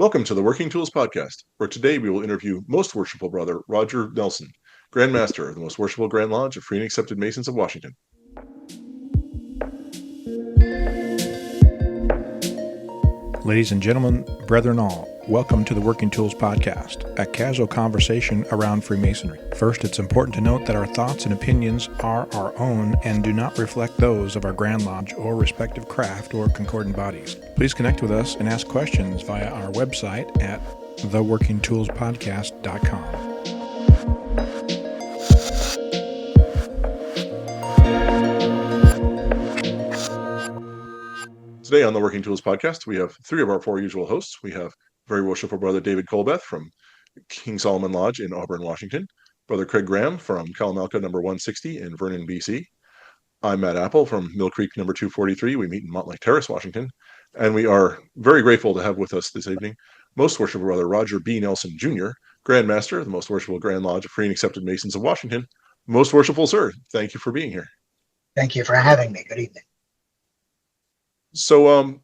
Welcome to the Working Tools Podcast, where today we will interview Most Worshipful Brother Roger Nelson, Grand Master of the Most Worshipful Grand Lodge of Free and Accepted Masons of Washington. Ladies and gentlemen, brethren all, welcome to the Working Tools Podcast, a casual conversation around Freemasonry. First, it's important to note that our thoughts and opinions are our own and do not reflect those of our Grand Lodge or respective craft or concordant bodies. Please connect with us and ask questions via our website at theworkingtoolspodcast.com. Today on the Working Tools Podcast, we have three of our four usual hosts. We have Very Worshipful Brother David Colbeth from King Solomon Lodge in Auburn, Washington. Brother Craig Graham from Kalamalka number 160 in Vernon, BC. I'm Matt Appel from Mill Creek number 243. We meet in Montlake Terrace, Washington. And we are very grateful to have with us this evening Most Worshipful Brother Roger B. Nelson, Jr., Grand Master of the Most Worshipful Grand Lodge of Free and Accepted Masons of Washington. Most Worshipful Sir, thank you for being here. Thank you for having me. Good evening. So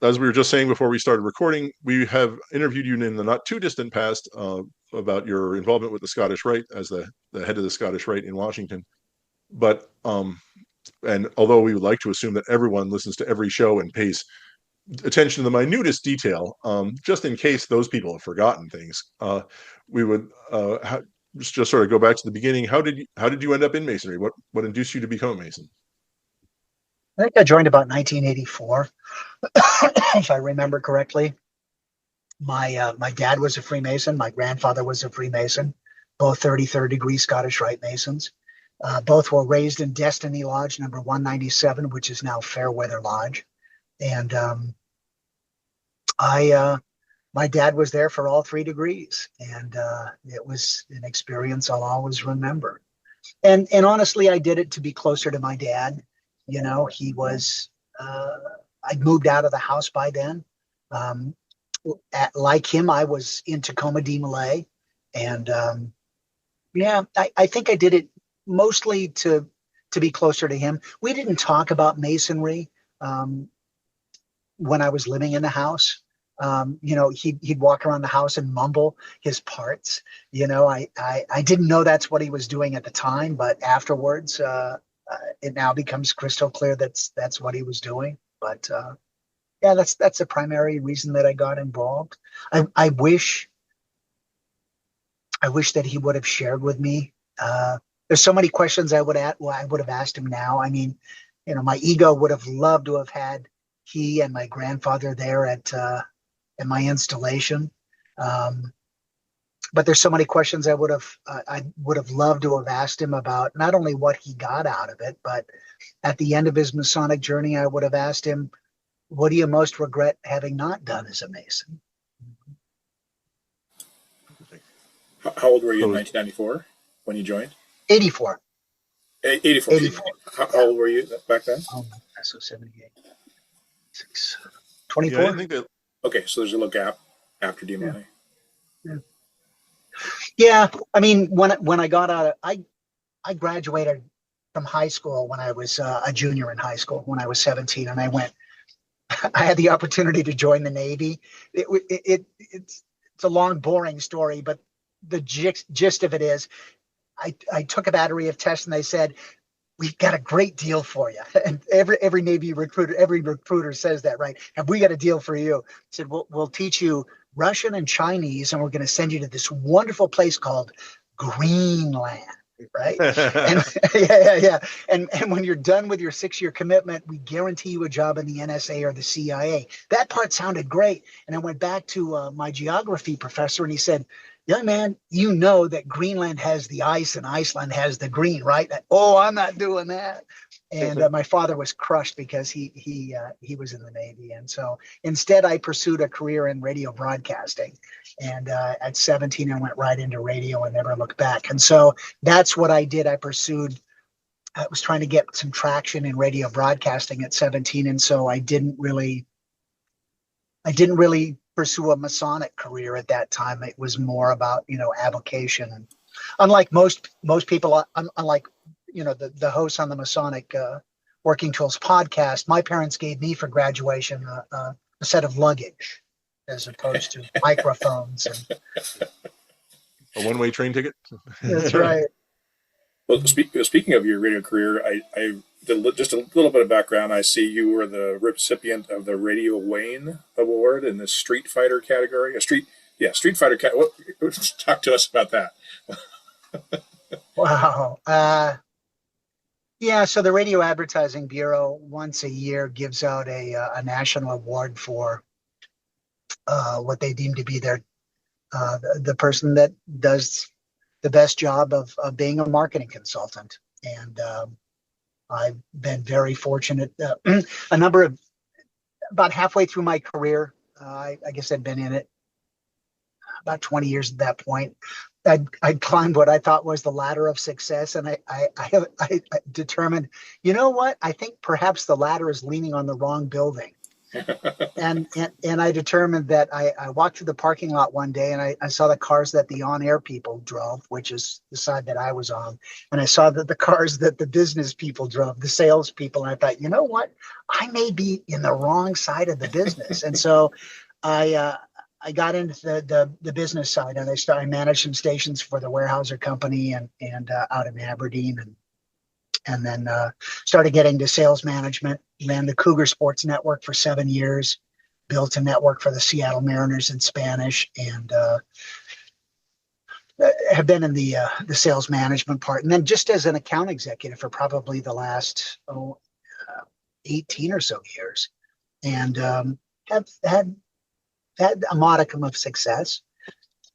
as we were just saying before we started recording, we have interviewed you in the not too distant past about your involvement with the Scottish Rite as the head of the Scottish Rite in Washington. But and although we would like to assume that everyone listens to every show and pays attention to the minutest detail, just in case those people have forgotten things, we would just sort of go back to the beginning. How did you end up in Masonry? What induced you to become a Mason? I think I joined about 1984, if I remember correctly. My dad was a Freemason. My grandfather was a Freemason, both 33rd degree Scottish Rite Masons. Both were raised in Destiny Lodge number 197, which is now Fairweather Lodge. And my dad was there for all 3 degrees. And it was an experience I'll always remember. And honestly, I did it to be closer to my dad. You know, he was, I'd moved out of the house by then. Like him, I was in Tacoma de Malay. And I think I did it mostly to be closer to him. We didn't talk about Masonry when I was living in the house. He'd walk around the house and mumble his parts. You know, I didn't know that's what he was doing at the time, but afterwards, it now becomes crystal clear that's what he was doing. But that's the primary reason that I got involved. I wish that he would have shared with me. There's so many questions I would have asked him now. I mean, my ego would have loved to have had he and my grandfather there at my installation. But there's so many questions I would have loved to have asked him about not only what he got out of it, but at the end of his Masonic journey, I would have asked him, what do you most regret having not done as a Mason? How old were you in 1994 when you joined? 84. 84. How old were you back then? Oh, so 78. 24? Yeah, I think that... Okay, so there's a little gap after DMLA. Yeah, I mean, when I got out, I graduated from high school when I was a junior in high school, when I was 17, and I had the opportunity to join the Navy. It's a long, boring story, but the gist of it is, I took a battery of tests, and they said, we've got a great deal for you. And every Navy recruiter, every recruiter says that, right? Have we got a deal for you? I said, we'll teach you Russian and Chinese, and we're going to send you to this wonderful place called Greenland, right? And, yeah. And when you're done with your 6-year commitment, we guarantee you a job in the NSA or the CIA. That part sounded great. And I went back to my geography professor, and he said, young man, you know that Greenland has the ice and Iceland has the green, right? Oh, I'm not doing that. And my father was crushed because he was in the Navy. And so instead, I pursued a career in radio broadcasting. And at 17, I went right into radio and never looked back. And so that's what I did. I was trying to get some traction in radio broadcasting at 17. And so I didn't really pursue a Masonic career at that time. It was more about, avocation. And unlike most people, unlike the hosts on the Masonic Working Tools podcast, my parents gave me for graduation a set of luggage. as opposed to microphones. And A one-way train ticket. that's right. Well, speaking of your radio career, I did just a little bit of background. I see you were the recipient of the Radio Wayne Award in the Street Fighter category. Street Fighter. Talk to us about that. Wow. Yeah, so the Radio Advertising Bureau once a year gives out a national award for what they deem to be the person that does the best job of being a marketing consultant. And I've been very fortunate. About halfway through my career, I guess I'd been in it about 20 years at that point. I'd climbed what I thought was the ladder of success, and I determined, you know what? I think perhaps the ladder is leaning on the wrong building. and I determined that I walked through the parking lot one day, and I saw the cars that the on-air people drove, which is the side that I was on, and I saw that the cars that the business people drove, the sales people, and I thought, you know what? I may be in the wrong side of the business, and so I got into the business side, and I managed some stations for the Weyerhaeuser Company and out in Aberdeen, and then started getting to sales management. Ran the Cougar Sports Network for 7 years, built a network for the Seattle Mariners in Spanish, and have been in the sales management part. And then just as an account executive for probably the last 18 or so years, and have had a modicum of success.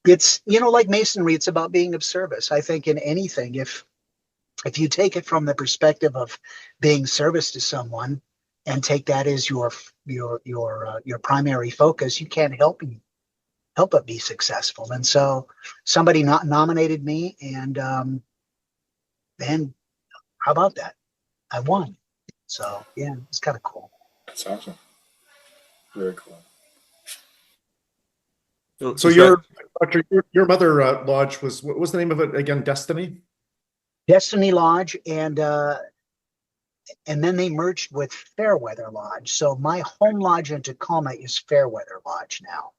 It's, like masonry, it's about being of service. I think in anything, if you take it from the perspective of being service to someone and take that as your primary focus, you can't help but be successful. And so somebody nominated me, and then how about that? I won. So yeah, it's kind of cool. That's awesome. Very cool. So your mother lodge was, what was the name of it again? Destiny Lodge, and then they merged with Fairweather Lodge. So my home lodge in Tacoma is Fairweather Lodge now,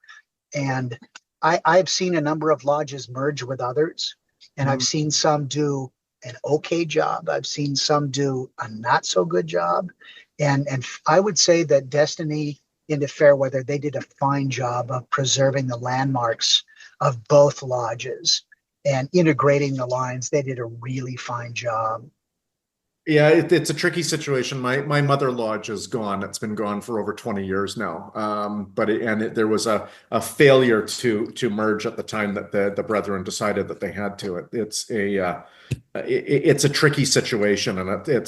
and I've seen a number of lodges merge with others, and I've seen some do an okay job. I've seen some do a not so good job, and I would say that Destiny into Fairweather, they did a fine job of preserving the landmarks of both lodges and integrating the lines. They did a really fine job. Yeah, it's a tricky situation. My mother lodge is gone. It's been gone for over 20 years now. There was a failure to merge at the time that the brethren decided that they had to. It's a tricky situation, and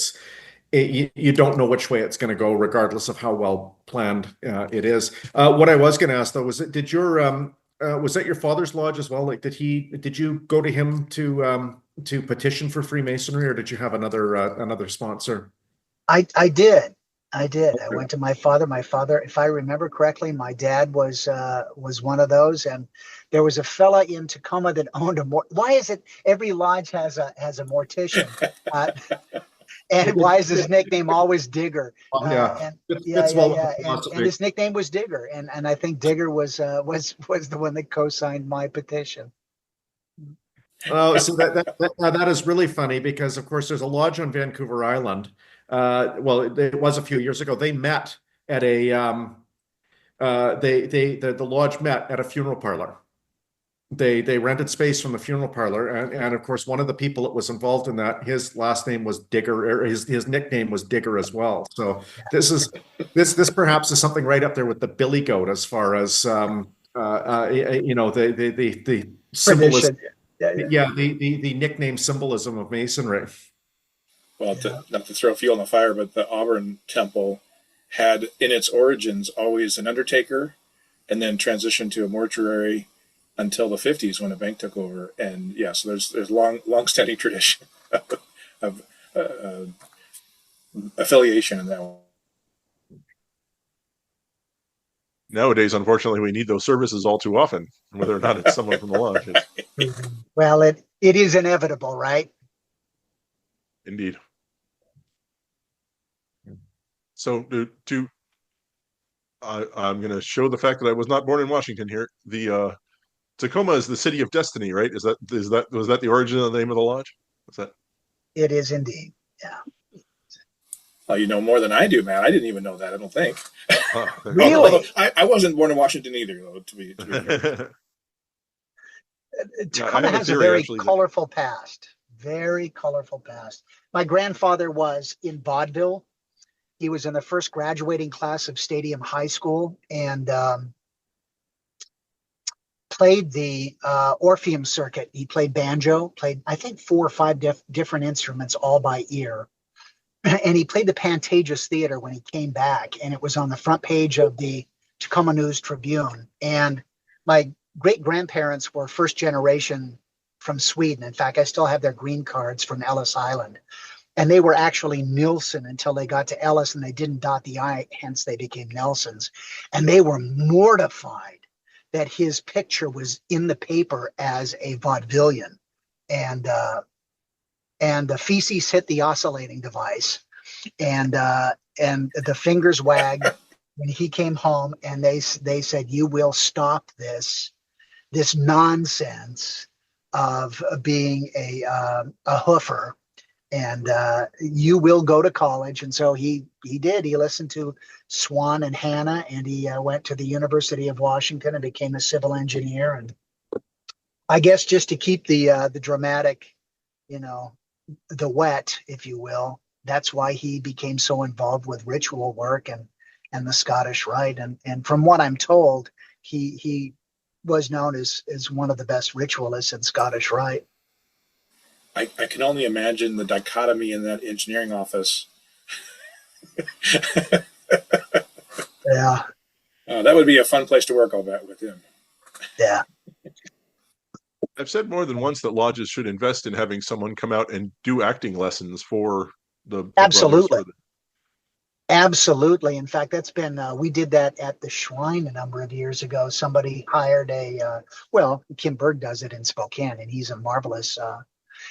you don't know which way it's going to go, regardless of how well planned it is. What I was going to ask though was, was that your father's lodge as well? Like, did you go to him to petition for Freemasonry, or did you have another sponsor? I did. Okay. I went to my father. My father, if I remember correctly, my dad was one of those, and there was a fella in Tacoma that owned why is it every lodge has a mortician? And why is his nickname always Digger? And his nickname was Digger, and I think Digger was the one that co-signed my petition. Oh, so that is really funny, because of course there's a lodge on Vancouver Island. It was a few years ago. They met at the lodge met at a funeral parlor. They rented space from the funeral parlor, and of course one of the people that was involved in that, his last name was Digger, or his nickname was Digger as well. So this perhaps is something right up there with the Billy Goat as far as the symbolism. The nickname symbolism of masonry. Well, not to throw fuel on the fire, but the Auburn Temple had in its origins always an undertaker, and then transitioned to a mortuary until the 50s when a bank took over. And yeah, so there's long-standing tradition of affiliation in that one. Nowadays, unfortunately, we need those services all too often, whether or not it's someone from the lodge. Well, it is inevitable, right? Indeed. So to I'm going to show the fact that I was not born in Washington here. The Tacoma is the city of destiny, right? Was that the origin of the name of the lodge? Was that? It is indeed. Yeah. Well, you know more than I do, man. I didn't even know that. I don't think. Really? Although I wasn't born in Washington either, though. To be Tacoma has a very colorful past. Very colorful past. My grandfather was in vaudeville. He was in the first graduating class of Stadium High School and played the Orpheum circuit. He played banjo, played, I think, 4 or 5 different instruments all by ear. And he played the Pantages Theater when he came back, and it was on the front page of the Tacoma News Tribune. And my great-grandparents were first generation from Sweden. In fact, I still have their green cards from Ellis Island. And they were actually Nilsson until they got to Ellis, and they didn't dot the I, hence they became Nelsons. And they were mortified that his picture was in the paper as a vaudevillian. And the feces hit the oscillating device, and the fingers wagged when he came home, and they said, "You will stop this nonsense of being a hoofer, and you will go to college." And so he did. He listened to Swan and Hannah, and he went to the University of Washington and became a civil engineer. And I guess just to keep the dramatic, the wet, if you will, that's why he became so involved with ritual work and the Scottish Rite. And from what I'm told, he was known as one of the best ritualists in Scottish Rite. I can only imagine the dichotomy in that engineering office. Yeah. That would be a fun place to work, I'll bet, with him. Yeah. I've said more than once that lodges should invest in having someone come out and do acting lessons for the Absolutely. Absolutely. In fact, that's been, we did that at the Shrine a number of years ago. Somebody hired Kim Berg does it in Spokane, and he's a marvelous,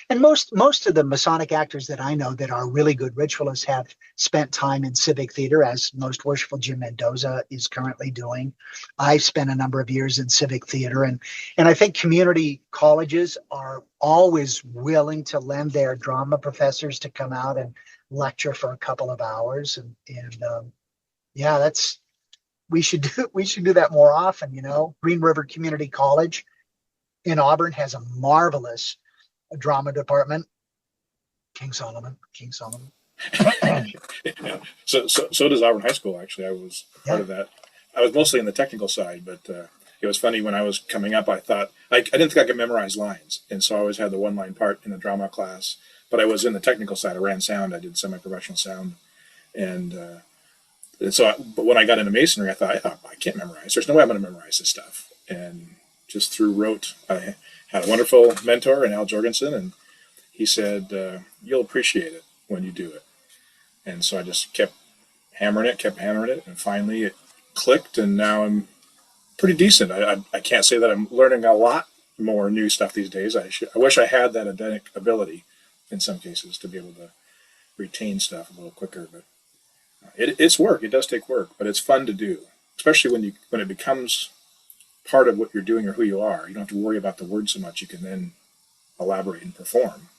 and most of the Masonic actors that I know that are really good ritualists have spent time in civic theater, as most worshipful Jim Mendoza is currently doing. I've spent a number of years in civic theater, and I think community colleges are always willing to lend their drama professors to come out and lecture for a couple of hours. We should do that more often. Green River Community College in Auburn has a marvelous drama department. King Solomon. Yeah. So does Auburn High School. Actually, I was part of that. I was mostly in the technical side, but it was funny when I was coming up. I thought I didn't think I could memorize lines, and so I always had the one-line part in the drama class. But I was in the technical side. I ran sound. I did semi-professional sound, and so. But when I got into masonry, I thought I can't memorize. There's no way I'm going to memorize this stuff, and just through rote. I had a wonderful mentor in Al Jorgensen, and he said, "You'll appreciate it when you do it." And so I just kept hammering it, and finally it clicked, and now I'm pretty decent. I can't say that I'm learning a lot more new stuff these days. I wish I had that Adenic ability in some cases to be able to retain stuff a little quicker, but it's work. It does take work, but it's fun to do, especially when it becomes part of what you're doing or who you are. You don't have to worry about the words so much. You can then elaborate and perform.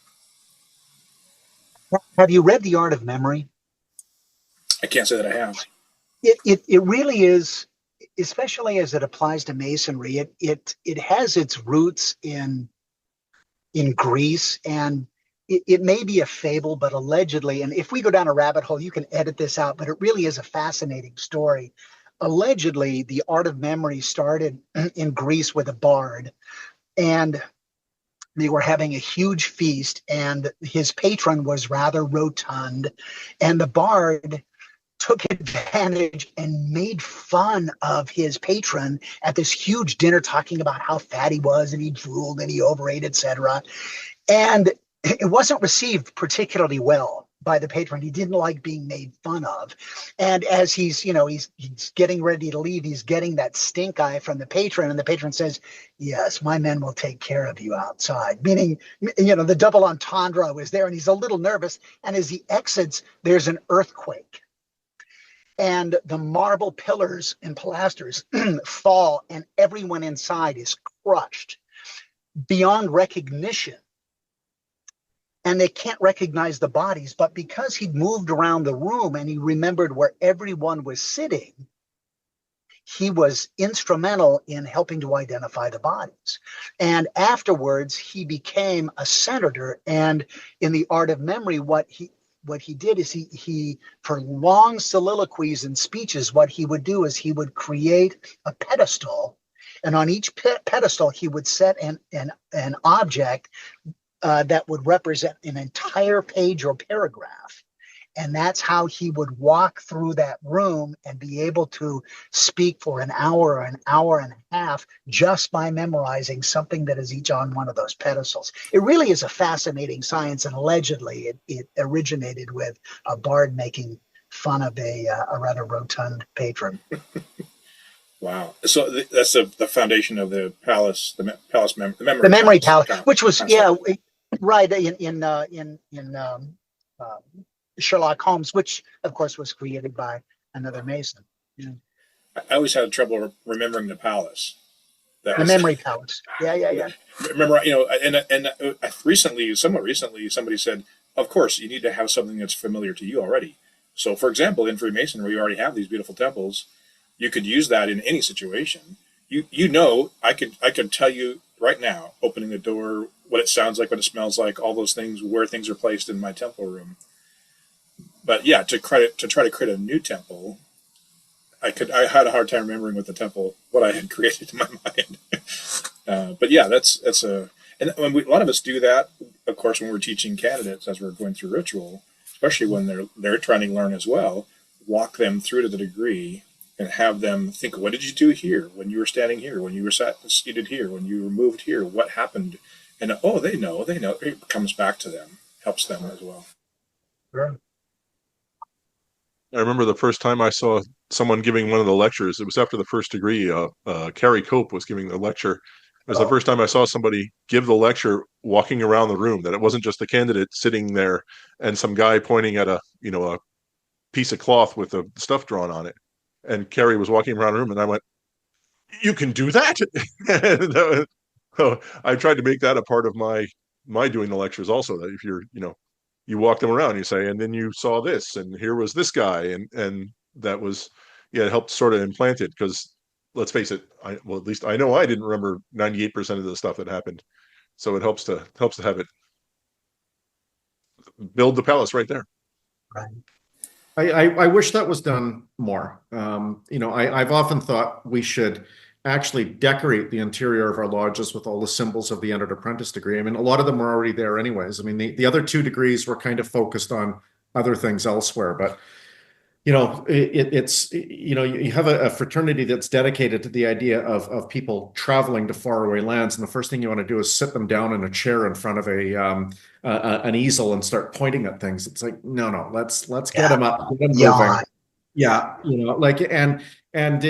Have you read The Art of Memory? I can't say that I have. It really is, especially as it applies to masonry. It has its roots in Greece, and it may be a fable, but allegedly, and if we go down a rabbit hole, you can edit this out, but it really is a fascinating story. Allegedly, the Art of Memory started in Greece with a bard, and they were having a huge feast, and his patron was rather rotund, and the bard took advantage and made fun of his patron at this huge dinner, talking about how fat he was, and he drooled and he overate, etc. And it wasn't received particularly well by the patron. He didn't like being made fun of. And as he's getting ready to leave, he's getting that stink eye from the patron, and the patron says, "Yes, my men will take care of you outside." Meaning, the double entendre was there, and he's a little nervous. And as he exits, there's an earthquake. and the marble pillars and pilasters fall, and everyone inside is crushed beyond recognition. And they can't recognize the bodies, but because he'd moved around the room and he remembered where everyone was sitting, he was instrumental in helping to identify the bodies. And afterwards, he became a senator. And in the art of memory, what he did is he for long soliloquies and speeches, what he would do is he would create a pedestal, and on each pedestal he would set an object that would represent an entire page or paragraph. And that's how he would walk through that room and be able to speak for an hour and a half just by memorizing something that is each on one of those pedestals. It really is a fascinating science, and allegedly it originated with a bard making fun of a rather rotund patron. Wow! So that's the foundation of the palace, the memory, the memory palace, which was right in Sherlock Holmes, which of course was created by another Mason. Yeah. I always had trouble remembering the palace. The memory palace. Yeah. Remember, and somewhat recently, somebody said, of course, you need to have something that's familiar to you already. So, for example, in Freemasonry, we already have these beautiful temples. You could use that in any situation. I could tell you right now, opening the door, what it sounds like, what it smells like, all those things, where things are placed in my temple room. But yeah, to try to create a new temple, I had a hard time remembering what I had created in my mind. But yeah, and when a lot of us do that, of course, when we're teaching candidates as we're going through ritual, especially when they're trying to learn as well, walk them through to the degree and have them think, what did you do here when you were standing here, when you were seated here, when you were moved here, what happened? And they know, it comes back to them, helps them as well. Sure. I remember the first time I saw someone giving one of the lectures. It was after the first degree. Carrie Cope was giving the lecture. It was the first time I saw somebody give the lecture walking around the room, that it wasn't just the candidate sitting there and some guy pointing at a piece of cloth with the stuff drawn on it. And Carrie was walking around the room, and I went, "You can do that?" So I tried to make that a part of my doing the lectures also, that if you're, you walk them around, you say, and then you saw this, and here was this guy, and that was, it helped sort of implant it, because let's face it, at least I know I didn't remember 98% of the stuff that happened, so it helps to have it build the palace right there. Right. I wish that was done more. I've often thought we should actually decorate the interior of our lodges with all the symbols of the entered apprentice degree. I mean, a lot of them are already there anyways. I mean, the other two degrees were kind of focused on other things elsewhere, but you have a fraternity that's dedicated to the idea of people traveling to faraway lands, and the first thing you want to do is sit them down in a chair in front of an easel and start pointing at things. It's like, no, let's get them up, get them moving. Yeah, and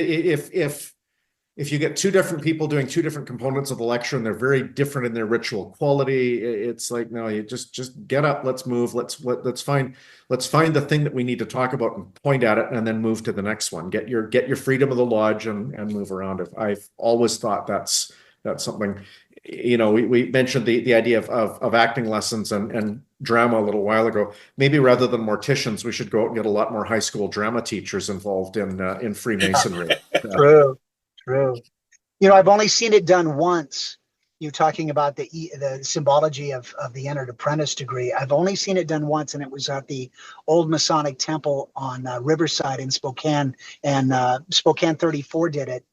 if you get two different people doing two different components of the lecture and they're very different in their ritual quality, it's like, no, you just get up, let's move, let's find the thing that we need to talk about and point at it, and then move to the next one. Get your freedom of the lodge and move around it. I've always thought that's something. We mentioned the idea of acting lessons and drama a little while ago. Maybe rather than morticians, we should go out and get a lot more high school drama teachers involved in Freemasonry. True. I've only seen it done once. You're talking about the symbology of the entered apprentice degree. I've only seen it done once, and it was at the old Masonic temple on Riverside in Spokane, and Spokane 34 did it.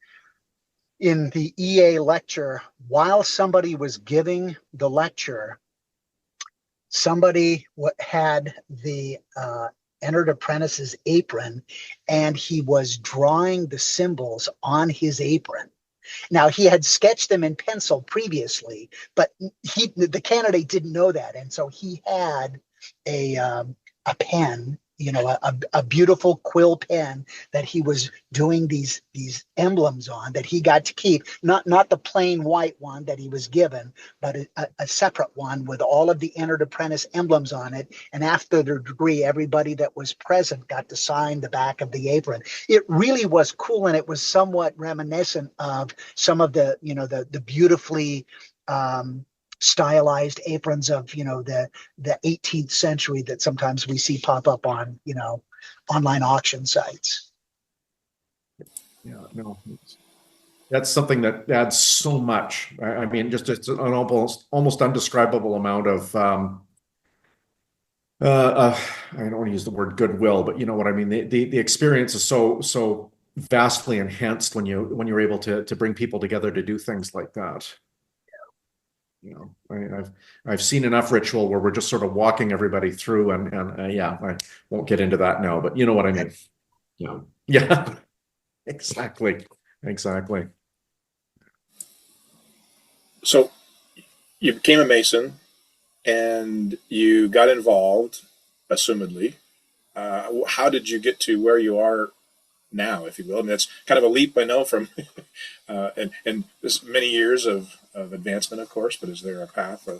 In the EA lecture, while somebody was giving the lecture, somebody had the entered apprentice's apron, and he was drawing the symbols on his apron. Now, he had sketched them in pencil previously, but the candidate didn't know that, and so he had a pen a beautiful quill pen that he was doing these emblems on that he got to keep, not the plain white one that he was given, but a separate one with all of the entered apprentice emblems on it. And after the degree, everybody that was present got to sign the back of the apron. It really was cool, and it was somewhat reminiscent of some of the beautifully stylized aprons of the 18th century that sometimes we see pop up on online auction sites. Yeah, no, that's something that adds so much. I mean, just it's an almost undescribable amount of I don't want to use the word goodwill, but you know what I mean. The experience is so vastly enhanced when you're able to bring people together to do things like that. I've seen enough ritual where we're just sort of walking everybody through, and yeah, I won't get into that now, but you know what I mean. Yeah, exactly. So you became a Mason, and you got involved, assumedly. How did you get to where you are now, if you will? I mean, that's kind of a leap, I know, from and this many years of advancement, of course, but is there a path or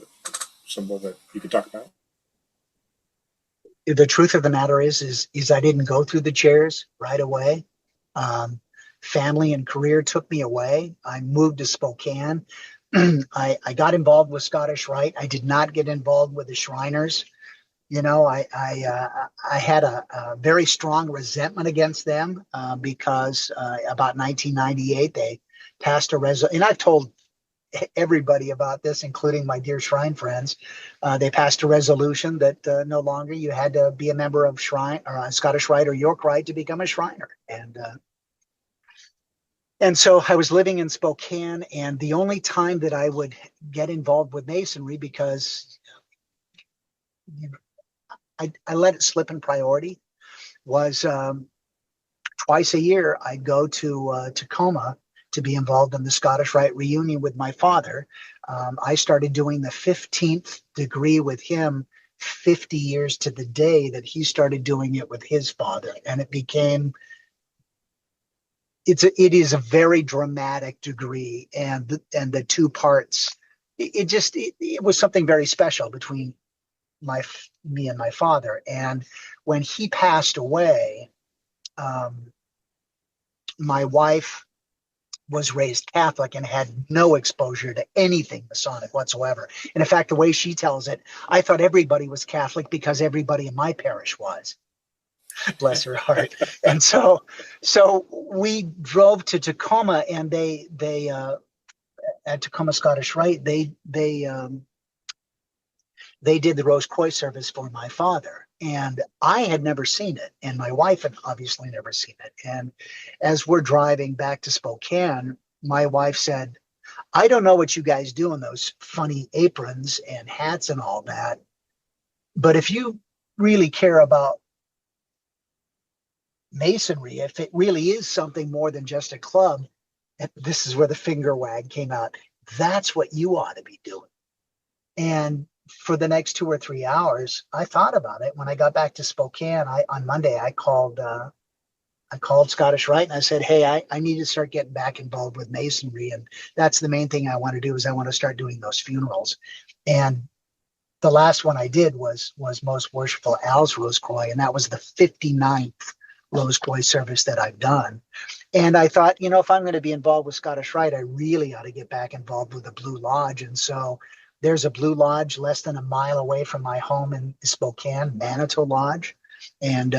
symbol that you could talk about? The truth of the matter is I didn't go through the chairs right away. Family and career took me away. I moved to Spokane. I got involved with Scottish Rite. I did not get involved with the Shriners. I had a very strong resentment against them because about 1998 they passed a resolution, and I've told everybody about this, including my dear Shrine friends. They passed a resolution that no longer you had to be a member of Shrine or Scottish Rite or York Rite to become a Shriner, and so I was living in Spokane, and the only time that I would get involved with Masonry, because I let it slip in priority, was twice a year I'd go to Tacoma to be involved in the Scottish Rite reunion with my father. I started doing the 15th degree with him 50 years to the day that he started doing it with his father, and it is a very dramatic degree, and the two parts. It was something very special between me and my father. And when he passed away, my wife was raised Catholic and had no exposure to anything Masonic whatsoever. And in fact, the way she tells it, I thought everybody was Catholic because everybody in my parish was. Bless her heart. And so we drove to Tacoma, and they at Tacoma Scottish Rite, they did the Rose Croix service for my father, and I had never seen it, and my wife had obviously never seen it. And as we're driving back to Spokane, my wife said, I don't know what you guys do in those funny aprons and hats and all that, but if you really care about Masonry, if it really is something more than just a club, and this is where the finger wag came out, that's what you ought to be doing. And for the next 2 or 3 hours, I thought about it. When I got back to Spokane, on Monday, I called Scottish Rite, and I said, hey, I need to start getting back involved with Masonry. And that's the main thing I want to do, is I want to start doing those funerals. And the last one I did was Most Worshipful Al's Rose Croix, and that was the 59th Rose Croix service that I've done. And I thought, if I'm going to be involved with Scottish Rite, I really ought to get back involved with the Blue Lodge. And so there's a Blue Lodge less than a mile away from my home in Spokane, Manitou Lodge. And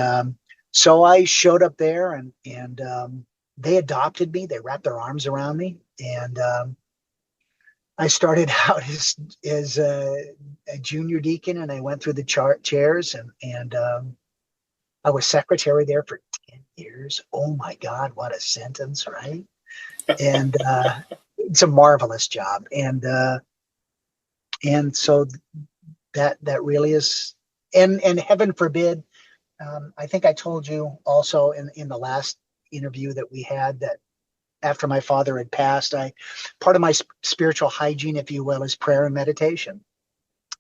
so I showed up there, and they adopted me. They wrapped their arms around me. And I started out as a junior deacon, and I went through the chairs, and I was secretary there for 10 years. Oh my God, what a sentence, right? And it's a marvelous job. And so that really is, and heaven forbid, I think I told you also in the last interview that we had that after my father had passed, part of my spiritual hygiene, if you will, is prayer and meditation.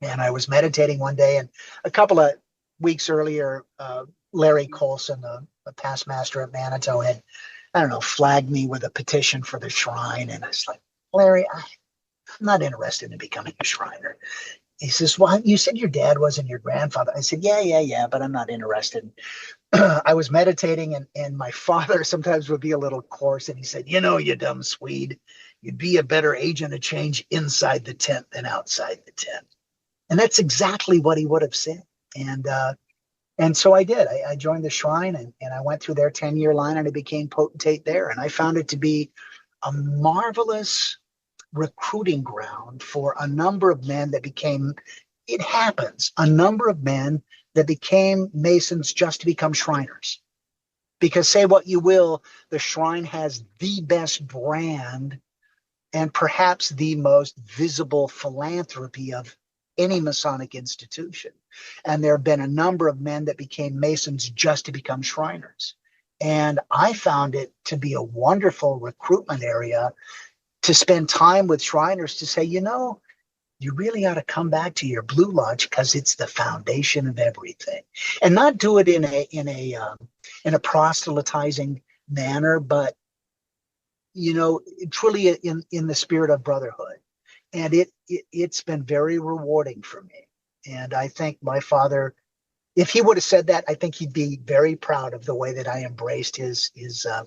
And I was meditating one day, and a couple of weeks earlier, Larry Colson, a past master at Manitou, had, I don't know, flagged me with a petition for the shrine. And I was like, Larry, I'm not interested in becoming a Shriner. He says, well, you said your dad was and your grandfather. I said, yeah, but I'm not interested. I was meditating, and my father sometimes would be a little coarse, and he said, you dumb Swede, you'd be a better agent of change inside the tent than outside the tent. And that's exactly what he would have said. And so I did. I joined the Shrine, and I went through their 10-year line, and I became potentate there. And I found it to be a marvelous recruiting ground for a number of men that became, it happens, a number of men that became Masons just to become Shriners. Because say what you will, the Shrine has the best brand and perhaps the most visible philanthropy of any Masonic institution. And there have been a number of men that became Masons just to become Shriners. And I found it to be a wonderful recruitment area to spend time with Shriners to say, you really ought to come back to your Blue Lodge because it's the foundation of everything, and not do it in a proselytizing manner, but truly in the spirit of brotherhood. And it's been very rewarding for me. And I think my father, if he would have said that, I think he'd be very proud of the way that I embraced his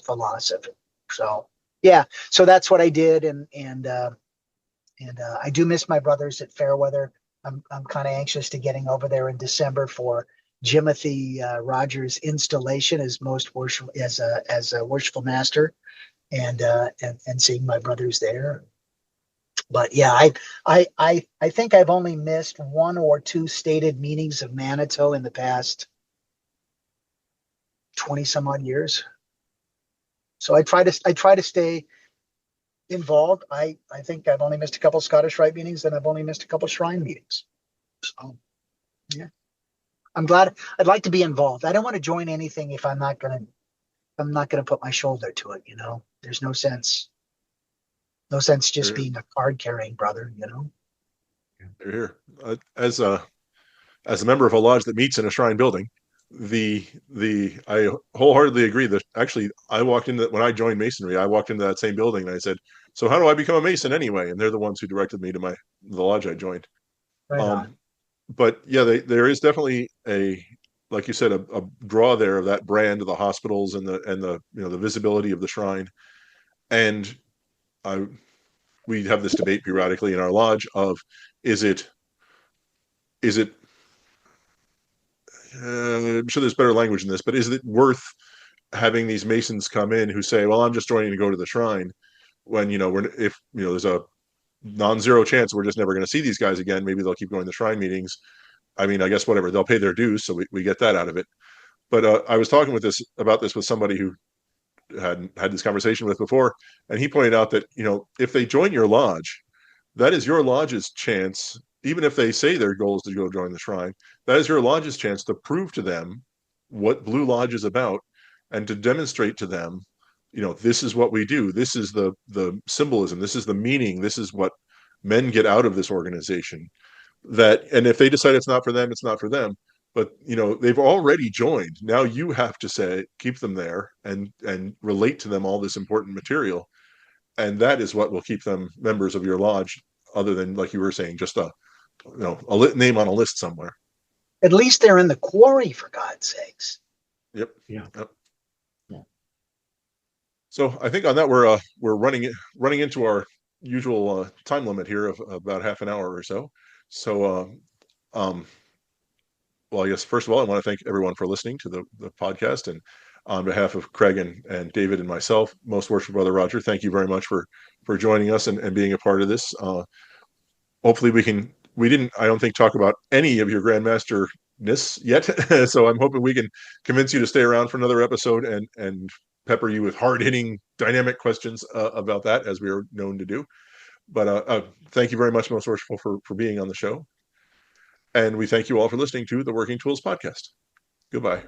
philosophy. So. Yeah, so that's what I did, and I do miss my brothers at Fairweather. I'm kind of anxious to getting over there in December for Jimothy Rogers' installation as a worshipful master, and seeing my brothers there. But yeah, I think I've only missed one or two stated meetings of Manitou in the past 20 some odd years. So I try to stay involved. I think I've only missed a couple Scottish Rite meetings, and I've only missed a couple Shrine meetings. So yeah, I'm glad. I'd like to be involved. I don't want to join anything if I'm not gonna put my shoulder to it. There's no sense just being a card carrying brother. Here, as a member of a lodge that meets in a Shrine building. I wholeheartedly agree that actually when I joined Masonry, I walked into that same building and I said, so how do I become a Mason anyway? And they're the ones who directed me to the lodge I joined. Right but yeah, there is definitely like you said, a draw there of that brand of the hospitals and the the visibility of the Shrine. And we have this debate periodically in our lodge of, is it I'm sure there's better language in this, but is it worth having these Masons come in who say, well, I'm just joining to go to the Shrine, when if there's a non-zero chance we're just never going to see these guys again. Maybe they'll keep going to Shrine meetings. I mean, I guess whatever, they'll pay their dues, so we get that out of it. But I was talking about this with somebody who had this conversation with before, and he pointed out that if they join your lodge, that is your lodge's chance. Even if they say their goal is to go join the Shrine, that is your lodge's chance to prove to them what Blue Lodge is about, and to demonstrate to them, this is what we do. This is the symbolism. This is the meaning. This is what men get out of this organization. And if they decide it's not for them, it's not for them. But they've already joined. Now you have to keep them there and relate to them all this important material, and that is what will keep them members of your lodge. Other than, like you were saying, just a name on a list somewhere. At least they're in the quarry, for God's sakes. Yep. Yeah. Yep. Yeah. So I think on that we're running into our usual time limit here of about half an hour or so. So well, I guess first of all, I want to thank everyone for listening to the podcast, and on behalf of Craig and David and myself, Most Worshipful Brother Roger, thank you very much for joining us and being a part of this. Hopefully we didn't, I don't think, talk about any of your grandmasterness yet. So I'm hoping we can convince you to stay around for another episode and pepper you with hard-hitting, dynamic questions about that, as we are known to do. But thank you very much, Most Worshipful, for being on the show. And we thank you all for listening to the Working Tools Podcast. Goodbye.